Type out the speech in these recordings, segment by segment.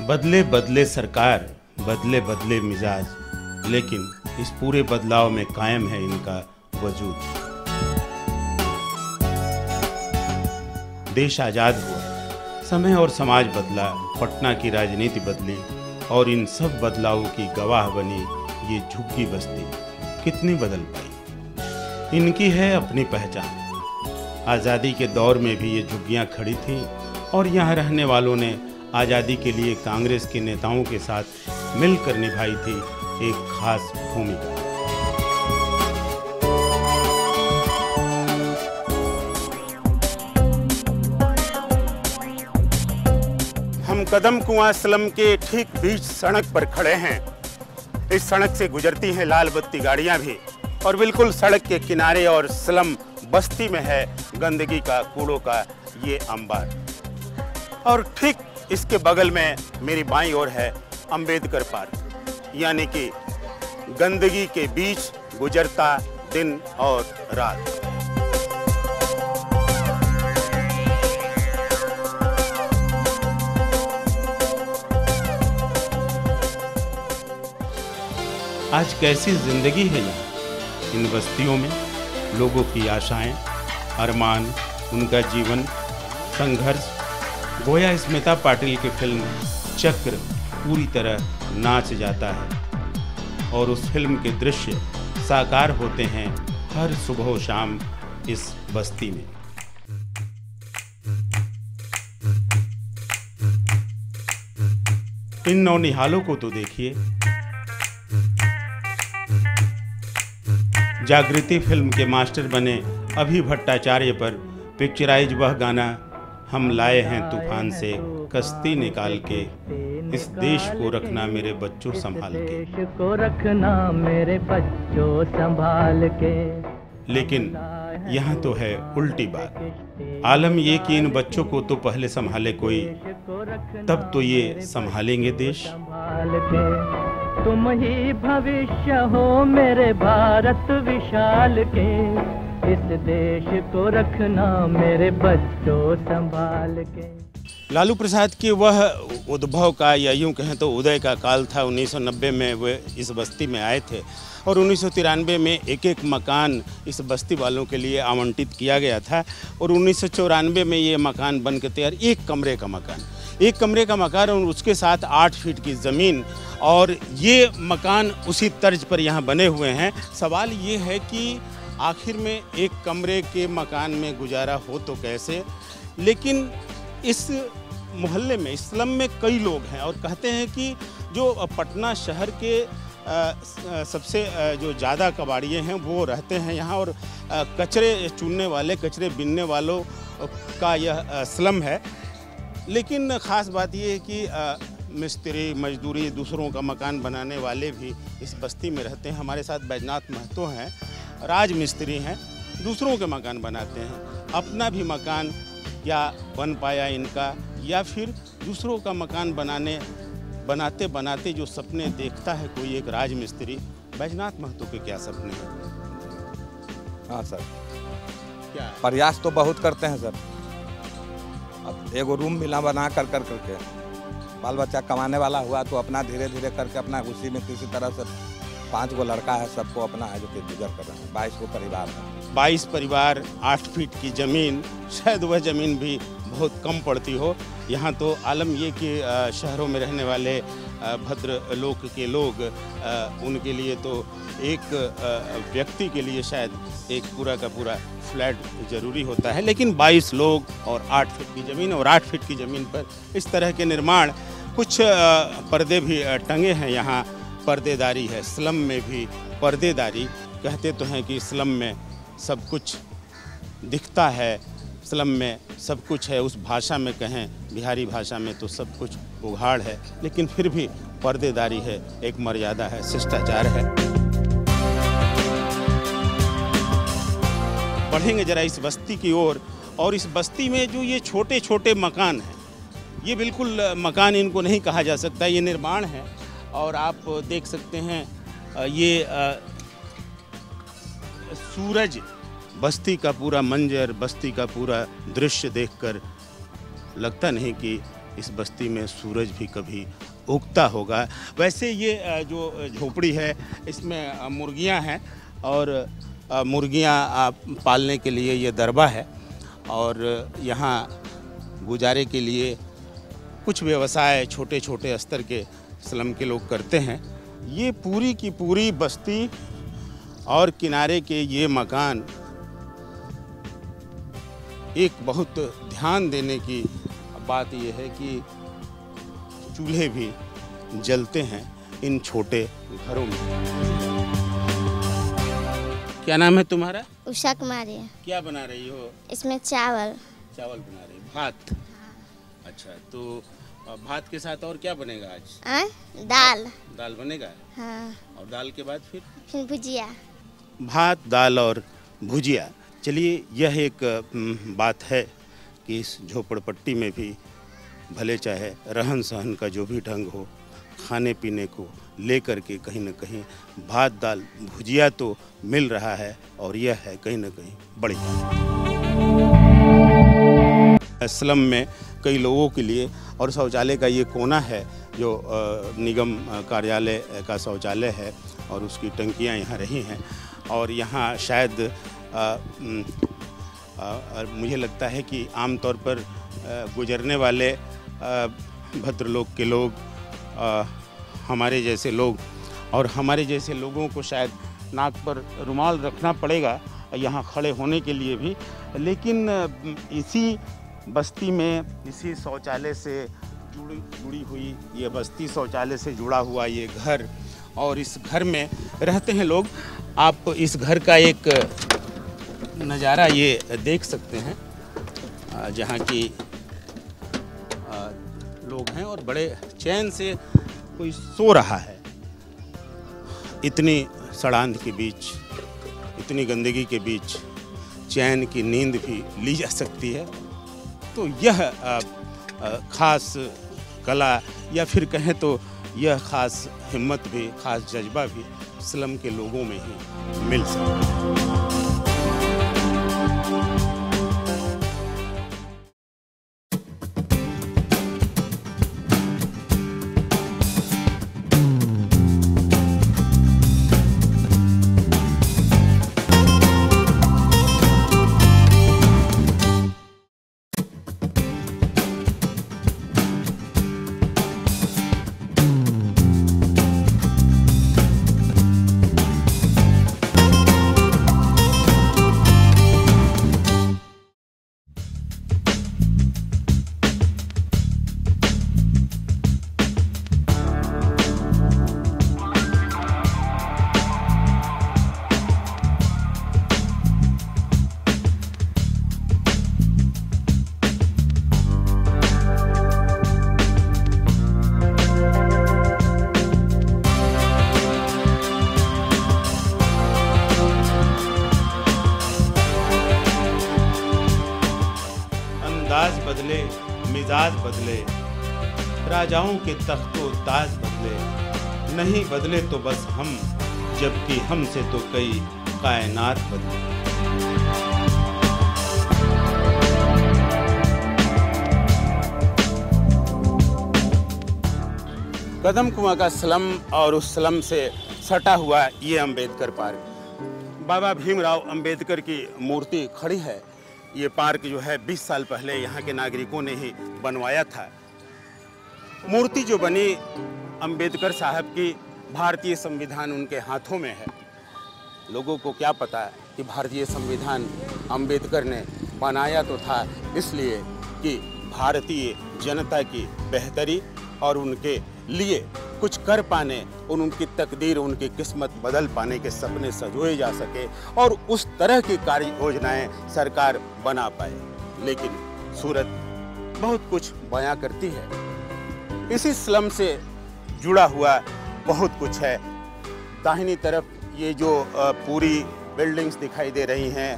बदले बदले सरकार, बदले बदले मिजाज, लेकिन इस पूरे बदलाव में कायम है इनका वजूद। देश आज़ाद हुआ, समय और समाज बदला, पटना की राजनीति बदली और इन सब बदलावों की गवाह बनी ये झुग्गी बस्ती कितनी बदल पाई। इनकी है अपनी पहचान। आज़ादी के दौर में भी ये झुग्गियाँ खड़ी थीं और यहाँ रहने वालों ने आज़ादी के लिए कांग्रेस के नेताओं के साथ मिलकर निभाई थी एक खास भूमिका। हम कदम कुआं स्लम के ठीक बीच सड़क पर खड़े हैं। इस सड़क से गुजरती हैं लाल बत्ती गाड़ियां भी और बिल्कुल सड़क के किनारे और स्लम बस्ती में है गंदगी का, कूड़ों का ये अंबार। और ठीक इसके बगल में मेरी बाईं ओर है अंबेडकर पार्क, यानी कि गंदगी के बीच गुजरता दिन और रात। आज कैसी जिंदगी है यहाँ इन बस्तियों में। लोगों की आशाएं, अरमान, उनका जीवन, संघर्ष, गोया स्मिता पाटिल की फिल्म चक्र पूरी तरह नाच जाता है और उस फिल्म के दृश्य साकार होते हैं हर सुबह शाम इस बस्ती में। इन नौनिहालों को तो देखिए। जागृति फिल्म के मास्टर बने अभी भट्टाचार्य पर पिक्चराइज वह गाना हम लाए हैं तूफान से कश्ती निकाल के, इस देश को रखना मेरे बच्चों संभाल के। देश को रखना मेरे बच्चों संभाल के। लेकिन यहाँ तो है उल्टी बात। आलम ये कि इन बच्चों को तो पहले संभाले कोई, तब तो ये संभालेंगे देश। तुम ही भविष्य हो मेरे भारत विशाल के, इस देश को रखना मेरे बच्चों संभाल के। लालू प्रसाद के वह उद्भव का या यूं कहें तो उदय का काल था। 1990 में वे इस बस्ती में आए थे और 1993 में एक एक मकान इस बस्ती वालों के लिए आवंटित किया गया था और 1994 में ये मकान बन के तैयार, एक कमरे का मकान और उसके साथ 8 फीट की ज़मीन, और ये मकान उसी तर्ज पर यहाँ बने हुए हैं। सवाल ये है कि आखिर में एक कमरे के मकान में गुजारा हो तो कैसे। लेकिन इस मोहल्ले में, इस स्लम में कई लोग हैं और कहते हैं कि जो पटना शहर के सबसे जो ज़्यादा कबाड़िए हैं वो रहते हैं यहाँ और कचरे चुनने वाले, कचरे बीनने वालों का यह स्लम है। लेकिन ख़ास बात यह है कि मिस्त्री, मजदूरी, दूसरों का मकान बनाने वाले भी इस बस्ती में रहते हैं। हमारे साथ बैजनाथ महतो हैं, राज मिस्त्री हैं, दूसरों के मकान बनाते हैं। अपना भी मकान क्या बन पाया इनका, या फिर दूसरों का मकान बनाते बनाते जो सपने देखता है कोई एक राज मिस्त्री, बैजनाथ महतो के क्या सपने हैं? हाँ सर, क्या प्रयास तो बहुत करते हैं सर। अब एगो रूम मिला बना करके बाल बच्चा कमाने वाला हुआ तो अपना धीरे धीरे करके अपना उसी में किसी तरह से 5 गो लड़का है, सबको अपना है जो कि गुजर कर रहे हैं। 22 गो परिवार है। 22 परिवार, 8 फीट की ज़मीन, शायद वह ज़मीन भी बहुत कम पड़ती हो। यहाँ तो आलम ये कि शहरों में रहने वाले भद्र लोक के लोग, उनके लिए तो एक व्यक्ति के लिए शायद एक पूरा का पूरा फ्लैट ज़रूरी होता है। लेकिन 22 लोग और 8 फीट की ज़मीन, और 8 फीट की ज़मीन पर इस तरह के निर्माण, कुछ पर्दे भी टंगे हैं यहाँ। पर्देदारी है, स्लम में भी पर्देदारी। कहते तो हैं कि स्लम में सब कुछ दिखता है, स्लम में सब कुछ है। उस भाषा में कहें, बिहारी भाषा में तो सब कुछ उघाड़ है, लेकिन फिर भी पर्देदारी है, एक मर्यादा है, शिष्टाचार है। बढ़ेंगे जरा इस बस्ती की ओर, और इस बस्ती में जो ये छोटे छोटे मकान हैं, ये बिल्कुल मकान इनको नहीं कहा जा सकता, ये निर्माण है। और आप देख सकते हैं ये सूरज, बस्ती का पूरा मंजर, बस्ती का पूरा दृश्य देखकर लगता नहीं कि इस बस्ती में सूरज भी कभी उगता होगा। वैसे ये जो झोपड़ी है इसमें मुर्गियां हैं और मुर्गियां पालने के लिए ये दरबा है और यहाँ गुजारे के लिए कुछ व्यवसाय छोटे छोटे स्तर के स्लम के लोग करते हैं। ये पूरी की पूरी बस्ती और किनारे के ये मकान एक बहुत ध्यान देने की बात यह है कि चूल्हे भी जलते हैं इन छोटे घरों में। क्या नाम है तुम्हारा? उषा कुमारी। क्या बना रही हो? इसमें चावल बना रही, भात। अच्छा, तो भात के साथ और क्या बनेगा आज? दाल बनेगा। हाँ। और दाल के बाद फिर भुजिया। भात, दाल और भुजिया। चलिए, यह एक बात है कि इस झोपड़पट्टी में भी भले चाहे रहन सहन का जो भी ढंग हो, खाने पीने को लेकर के कहीं न कहीं भात, दाल, भुजिया तो मिल रहा है और यह है कहीं न कहीं बड़ी बात। स्लम में कई लोगों के लिए और शौचालय का ये कोना है जो निगम कार्यालय का शौचालय है और उसकी टंकियां यहाँ रही हैं और यहाँ शायद मुझे लगता है कि आमतौर पर गुजरने वाले भद्रलोक के लोग, हमारे जैसे लोग और हमारे जैसे लोगों को शायद नाक पर रुमाल रखना पड़ेगा यहाँ खड़े होने के लिए भी, लेकिन इसी बस्ती में, इसी शौचालय से जुड़ी हुई ये बस्ती, शौचालय से जुड़ा हुआ ये घर और इस घर में रहते हैं लोग। आप इस घर का एक नज़ारा ये देख सकते हैं जहाँ की लोग हैं और बड़े चैन से कोई सो रहा है। इतनी सड़ांध के बीच, इतनी गंदगी के बीच चैन की नींद भी ली जा सकती है। तो यह ख़ास कला या फिर कहें तो यह ख़ास हिम्मत भी, ख़ास जज्बा भी स्लम के लोगों में ही मिल सकता है। बदले, मिजाज बदले, राजाओं के तख्तो ताज बदले, नहीं बदले तो बस हम, जबकि हमसे तो कई कायनात बदले। कदम कुआं का स्लम और उस स्लम से सटा हुआ ये अंबेडकर पार्क, बाबा भीमराव अंबेडकर की मूर्ति खड़ी है। ये पार्क जो है 20 साल पहले यहाँ के नागरिकों ने ही बनवाया था। मूर्ति जो बनी अंबेडकर साहब की, भारतीय संविधान उनके हाथों में है। लोगों को क्या पता कि भारतीय संविधान अंबेडकर ने बनाया तो था इसलिए कि भारतीय जनता की बेहतरी और उनके लिए कुछ कर पाने, उनकी तकदीर, उनकी किस्मत बदल पाने के सपने संजोए जा सके और उस तरह की कार्य योजनाएं सरकार बना पाए। लेकिन सूरत बहुत कुछ बयां करती है। इसी स्लम से जुड़ा हुआ बहुत कुछ है। दाहिनी तरफ ये जो पूरी बिल्डिंग्स दिखाई दे रही हैं,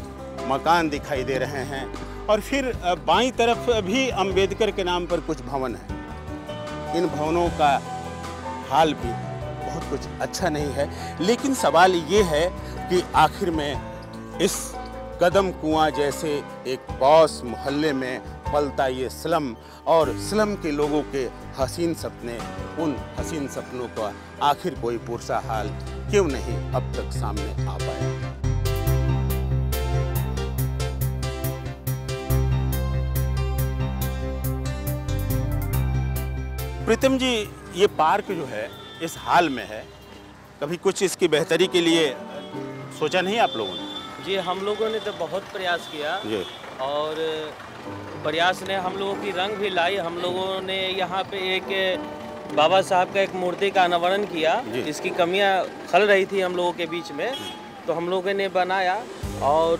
मकान दिखाई दे रहे हैं और फिर बाईं तरफ भी अंबेडकर के नाम पर कुछ भवन है। इन भवनों का हाल भी बहुत कुछ अच्छा नहीं है, लेकिन सवाल ये है कि आखिर में इस कदम कुआं जैसे एक पॉश मोहल्ले में पलता ये स्लम और स्लम के लोगों के हसीन सपने, उन हसीन सपनों का आखिर कोई पुरसा हाल क्यों नहीं अब तक सामने आ पाया। प्रीतम जी, ये पार्क जो है इस हाल में है, कभी कुछ इसकी बेहतरी के लिए सोचा नहीं आप लोगों ने? जी, हम लोगों ने तो बहुत प्रयास किया जी। और प्रयास ने हम लोगों की रंग भी लाई। हम लोगों ने यहाँ पे एक बाबा साहब का एक मूर्ति का अनावरण किया, जिसकी कमियाँ खल रही थी हम लोगों के बीच में, तो हम लोगों ने बनाया। और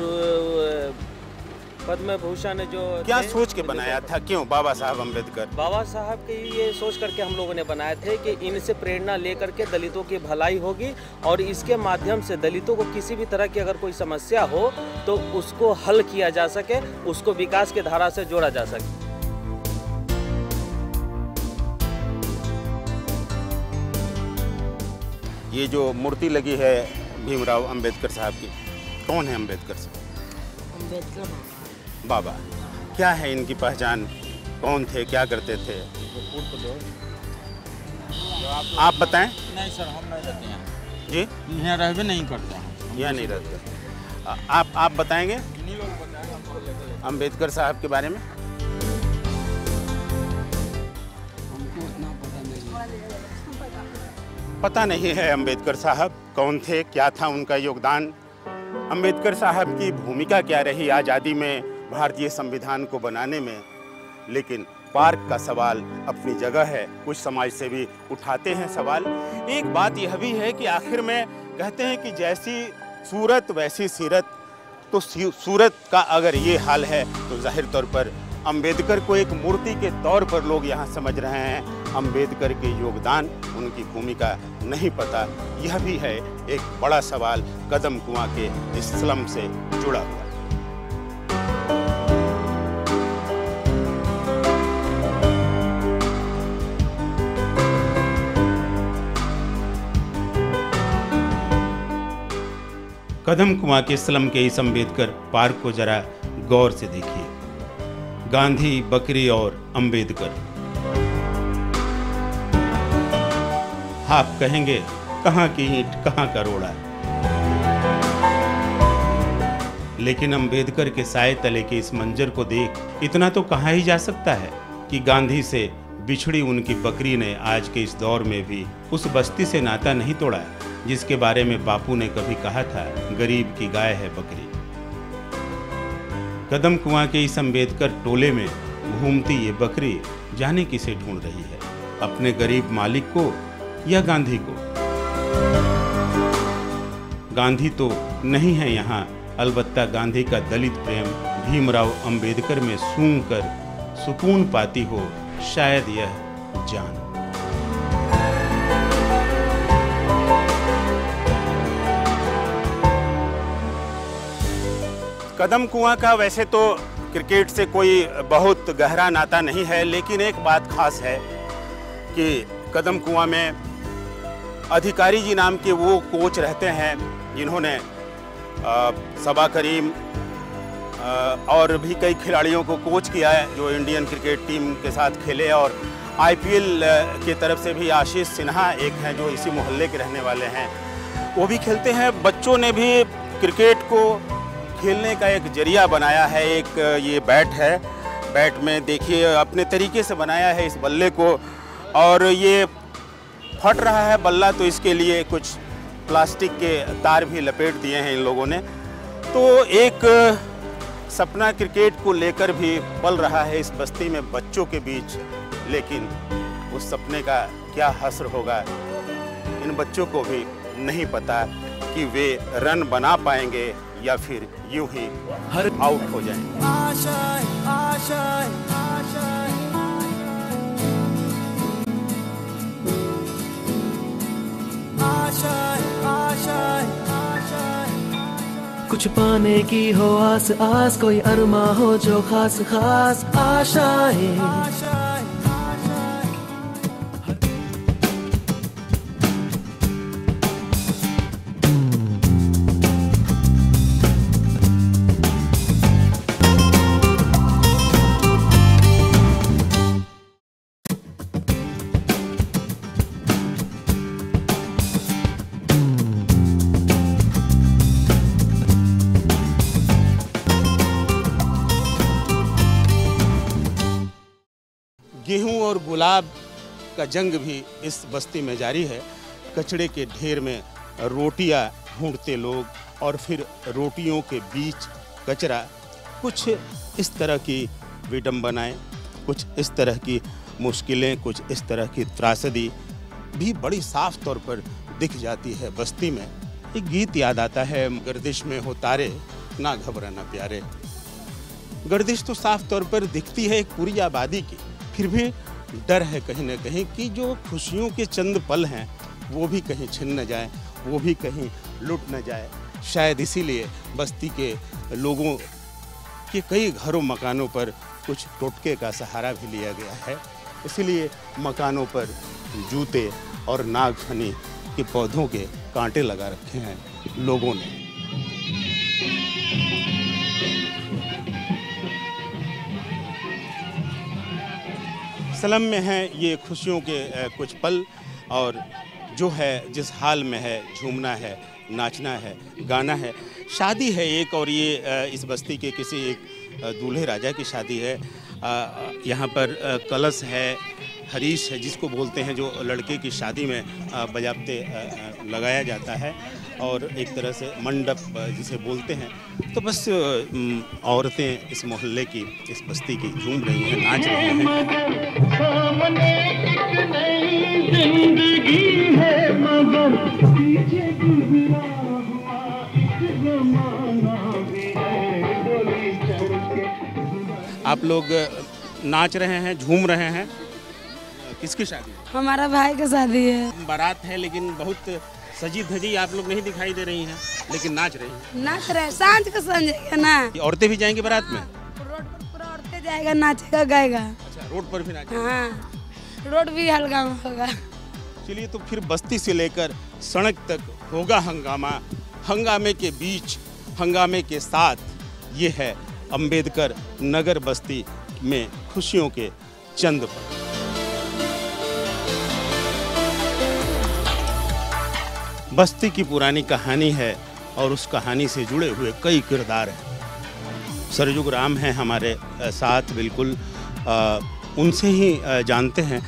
पद्म भूषण जो क्या सोच के बनाया था, क्यों बाबा साहब अम्बेडकर? बाबा साहब के ये सोच करके हम लोगों ने बनाए थे कि इनसे प्रेरणा लेकर के दलितों की भलाई होगी और इसके माध्यम से दलितों को किसी भी तरह की अगर कोई समस्या हो तो उसको हल किया जा सके, उसको विकास के धारा से जोड़ा जा सके। ये जो मूर्ति लगी है भीमराव अंबेडकर साहब की, कौन है अंबेडकर साहब? अम्बेडकर बाबा। क्या है इनकी पहचान, कौन थे, क्या करते थे? आप बताएं। नहीं सर, हम नहीं रहते हैं जी, यहाँ रह भी नहीं करते हैं, यहाँ नहीं रहते। आप बताएंगे अंबेडकर साहब के बारे में? हमको उतना पता नहीं है अंबेडकर साहब कौन थे, क्या था उनका योगदान, अंबेडकर साहब की भूमिका क्या रही आज़ादी में, भारतीय संविधान को बनाने में। लेकिन पार्क का सवाल अपनी जगह है, कुछ समाज से भी उठाते हैं सवाल। एक बात यह भी है कि आखिर में कहते हैं कि जैसी सूरत वैसी सीरत, तो सूरत का अगर ये हाल है तो जाहिर तौर पर अंबेडकर को एक मूर्ति के तौर पर लोग यहाँ समझ रहे हैं। अंबेडकर के योगदान, उनकी भूमिका नहीं पता। यह भी है एक बड़ा सवाल कदम कुआं के इस स्लम से जुड़ा हुआ। कदम कुआं के स्लम के इस अंबेडकर पार्क को जरा गौर से देखिए। गांधी, बकरी और अंबेडकर। आप कहेंगे कहाँ की ईंट कहाँ का रोड़ा, लेकिन अंबेडकर के साए तले के इस मंजर को देख इतना तो कहा ही जा सकता है कि गांधी से बिछड़ी उनकी बकरी ने आज के इस दौर में भी उस बस्ती से नाता नहीं तोड़ा जिसके बारे में बापू ने कभी कहा था, गरीब की गाय है बकरी। कदम कुआं के इस अंबेडकर टोले में घूमती ये बकरी जाने किसे ढूंढ रही है, अपने गरीब मालिक को या गांधी को? गांधी तो नहीं है यहाँ, अलबत्ता गांधी का दलित प्रेम भीमराव अंबेडकर में सूंघ कर सुकून पाती हो शायद यह जान। कदम कुआं का वैसे तो क्रिकेट से कोई बहुत गहरा नाता नहीं है, लेकिन एक बात खास है कि कदम कुआं में अधिकारी जी नाम के वो कोच रहते हैं जिन्होंने सबा करीम और भी कई खिलाड़ियों को कोच किया है जो इंडियन क्रिकेट टीम के साथ खेले। और आईपीएल की तरफ से भी आशीष सिन्हा एक हैं जो इसी मोहल्ले के रहने वाले हैं, वो भी खेलते हैं। बच्चों ने भी क्रिकेट को खेलने का एक जरिया बनाया है। एक ये बैट है, बैट में देखिए अपने तरीके से बनाया है इस बल्ले को, और ये फट रहा है बल्ला तो इसके लिए कुछ प्लास्टिक के तार भी लपेट दिए हैं इन लोगों ने। तो एक सपना क्रिकेट को लेकर भी पल रहा है इस बस्ती में बच्चों के बीच, लेकिन उस सपने का क्या हस्र होगा इन बच्चों को भी नहीं पता कि वे रन बना पाएंगे या फिर यूं ही आउट हो जाएंगे। आशाएं, आशाएं, आशाएं, आशाएं, आशाएं, आशाएं। कुछ पाने की हो आस आस, कोई अरमा हो जो खास खास आशाएं, आशाएं। और गुलाब का जंग भी इस बस्ती में जारी है। कचड़े के ढेर में रोटियां ढूंढते लोग और फिर रोटियों के बीच कचरा। कुछ इस तरह की विडंबनाएं, कुछ इस तरह की मुश्किलें, कुछ इस तरह की त्रासदी भी बड़ी साफ तौर पर दिख जाती है बस्ती में। एक गीत याद आता है, गर्दिश में हो तारे ना घबराना प्यारे। गर्दिश तो साफ तौर पर दिखती है एक पूरी आबादी की, फिर भी डर है कहीं ना कहीं कि जो खुशियों के चंद पल हैं वो भी कहीं छिन न जाए, वो भी कहीं लुट न जाए। शायद इसीलिए बस्ती के लोगों के कई घरों मकानों पर कुछ टोटके का सहारा भी लिया गया है। इसीलिए मकानों पर जूते और नागफनी के पौधों के कांटे लगा रखे हैं लोगों ने। सलम में है ये खुशियों के कुछ पल, और जो है जिस हाल में है, झूमना है, नाचना है, गाना है। शादी है एक, और ये इस बस्ती के किसी एक दूल्हे राजा की शादी है। यहाँ पर कलश है, हरीश है जिसको बोलते हैं, जो लड़के की शादी में बजाते लगाया जाता है, और एक तरह से मंडप जिसे बोलते हैं। तो बस औरतें इस मोहल्ले की, इस बस्ती की झूम रही हैं, नाच रही हैं। आप लोग नाच रहे हैं, झूम रहे हैं। किसकी शादी है? हमारा भाई की शादी है। बारात है लेकिन बहुत सजी धजी आप लोग नहीं दिखाई दे रही हैं, लेकिन नाच रही हैं। नाच रहे, सांझ को समझेगा ना। औरतें भी जाएंगी बारात में? रोड पर पूरा औरतें जाएगा, नाचेगा, गाएगा। अच्छा, रोड पर भी नाचेगा? हाँ, रोड भी हल्का में होगा। चलिए, तो फिर बस्ती से लेकर सड़क तक होगा हंगामा। हंगामे के बीच, हंगामे के साथ ये है अंबेडकर नगर बस्ती में खुशियों के चंद पल। बस्ती की पुरानी कहानी है और उस कहानी से जुड़े हुए कई किरदार हैं। सरजुग राम हैं हमारे साथ, बिल्कुल उनसे ही जानते हैं।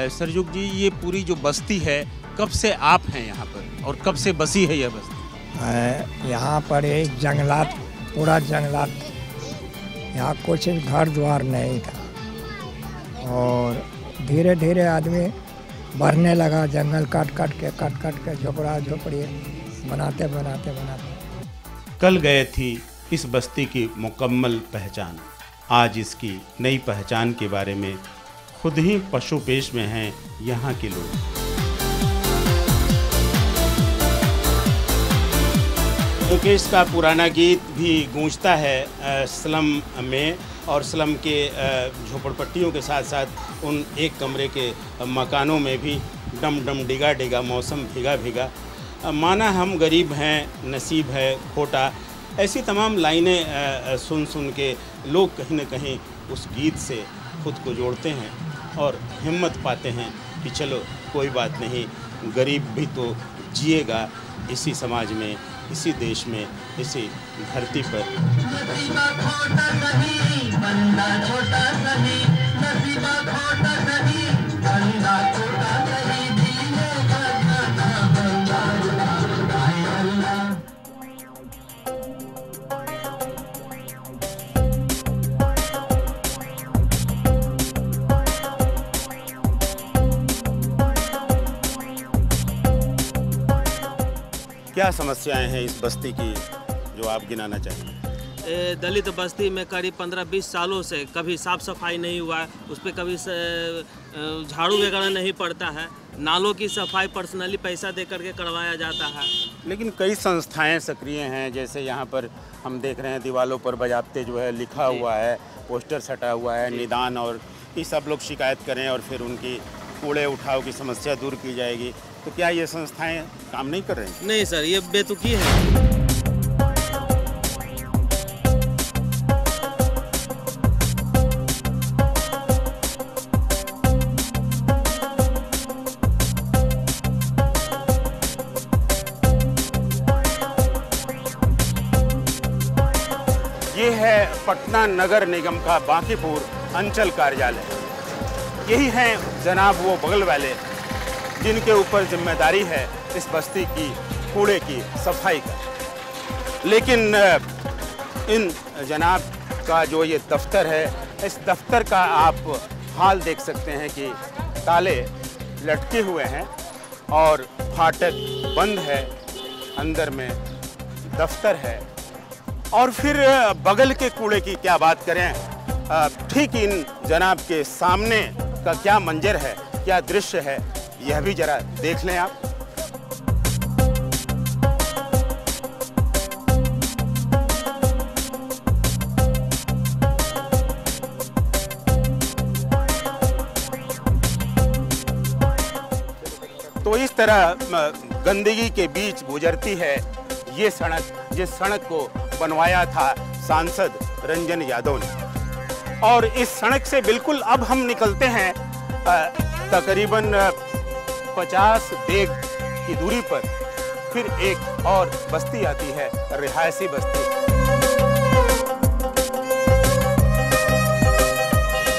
सरजुग जी, ये पूरी जो बस्ती है, कब से आप हैं यहाँ पर और कब से बसी है यह बस्ती? यहाँ पर एक जंगलात, पूरा जंगलात, यहाँ कुछ घर द्वार नहीं था, और धीरे धीरे आदमी बढ़ने लगा। जंगल काट काट के झोपड़ा झोपड़ी बनाते बनाते बनाते। कल गए थी इस बस्ती की मुकम्मल पहचान, आज इसकी नई पहचान के बारे में खुद ही पशुपेश में हैं यहाँ के लोग। मुकेश का पुराना गीत भी गूंजता है स्लम में, और स्लम के झोपड़पट्टियों के साथ साथ उन एक कमरे के मकानों में भी डम डम डिगा डिगा, मौसम भीगा भीगा, माना हम गरीब हैं, नसीब है खोटा। ऐसी तमाम लाइनें सुन सुन के लोग कहीं न कहीं उस गीत से खुद को जोड़ते हैं और हिम्मत पाते हैं कि चलो कोई बात नहीं, गरीब भी तो जिएगा इसी समाज में, इसी देश में, इसी धरती पर। क्या समस्याएं हैं इस बस्ती की जो आप गिनाना चाहेंगे? दलित बस्ती में करीब 15-20 सालों से कभी साफ़ सफाई नहीं हुआ है, उस पर कभी झाड़ू वगैरह नहीं पड़ता है। नालों की सफाई पर्सनली पैसा दे करके करवाया जाता है। लेकिन कई संस्थाएं सक्रिय हैं, जैसे यहाँ पर हम देख रहे हैं दीवारों पर बजाते जो है लिखा हुआ है, पोस्टर सटा हुआ है, निदान, और ये सब लोग शिकायत करें और फिर उनकी कूड़े उठाव की समस्या दूर की जाएगी। तो क्या ये संस्थाएं काम नहीं कर रही? नहीं सर, ये बेतुकी है। ये है पटना नगर निगम का बांकीपुर अंचल कार्यालय। यही हैं जनाब वो बगल वाले जिनके ऊपर जिम्मेदारी है इस बस्ती की कूड़े की सफाई का। लेकिन इन जनाब का जो ये दफ्तर है, इस दफ्तर का आप हाल देख सकते हैं कि ताले लटके हुए हैं और फाटक बंद है, अंदर में दफ्तर है। और फिर बगल के कूड़े की क्या बात करें, ठीक इन जनाब के सामने का क्या मंजर है, क्या दृश्य है, यह भी जरा देख लें आप। तो इस तरह गंदगी के बीच गुजरती है ये सड़क, जिस सड़क को बनवाया था सांसद रंजन यादव ने। और इस सड़क से बिल्कुल अब हम निकलते हैं तकरीबन 50 डेग की दूरी पर फिर एक और बस्ती आती है, रिहायशी बस्ती।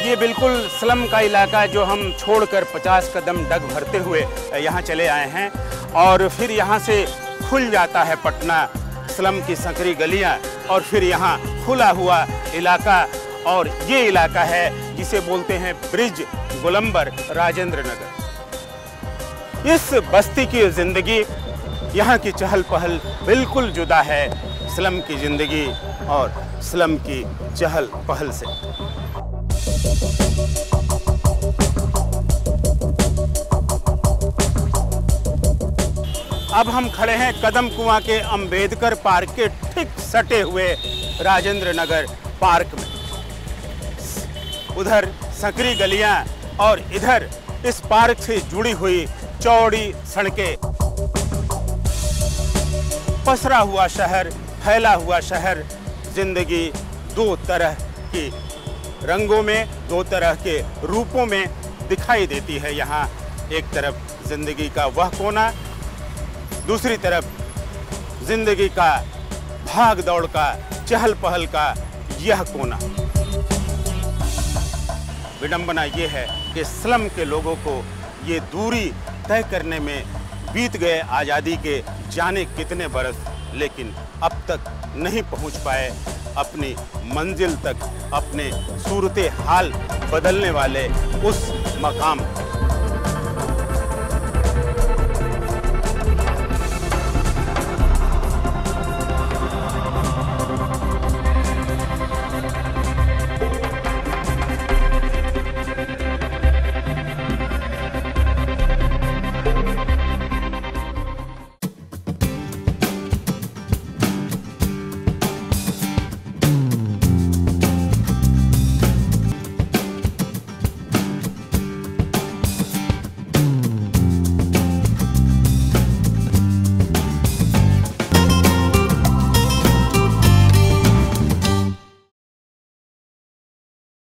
ये बिल्कुल स्लम का इलाका जो हम छोड़कर 50 कदम डग भरते हुए यहाँ चले आए हैं। और फिर यहाँ से खुल जाता है पटना, स्लम की संकरी गलियाँ और फिर यहाँ खुला हुआ इलाका। और ये इलाका है जिसे बोलते हैं ब्रिज गोलंबर राजेंद्र नगर। इस बस्ती की जिंदगी, यहाँ की चहल पहल बिल्कुल जुदा है स्लम की जिंदगी और स्लम की चहल पहल से। अब हम खड़े हैं कदम कुआं के अंबेडकर पार्क के ठीक सटे हुए राजेंद्र नगर पार्क में। उधर संकरी गलियां और इधर इस पार्क से जुड़ी हुई चौड़ी सड़कें। पसरा हुआ शहर, फैला हुआ शहर, जिंदगी दो तरह की रंगों में, दो तरह के रूपों में दिखाई देती है यहाँ। एक तरफ जिंदगी का वह कोना, दूसरी तरफ जिंदगी का भाग दौड़ का, चहल पहल का यह कोना। विडंबना ये है कि स्लम के लोगों को ये दूरी तय करने में बीत गए आज़ादी के जाने कितने बरस, लेकिन अब तक नहीं पहुंच पाए अपनी मंजिल तक, अपने सूरते हाल बदलने वाले उस मकाम।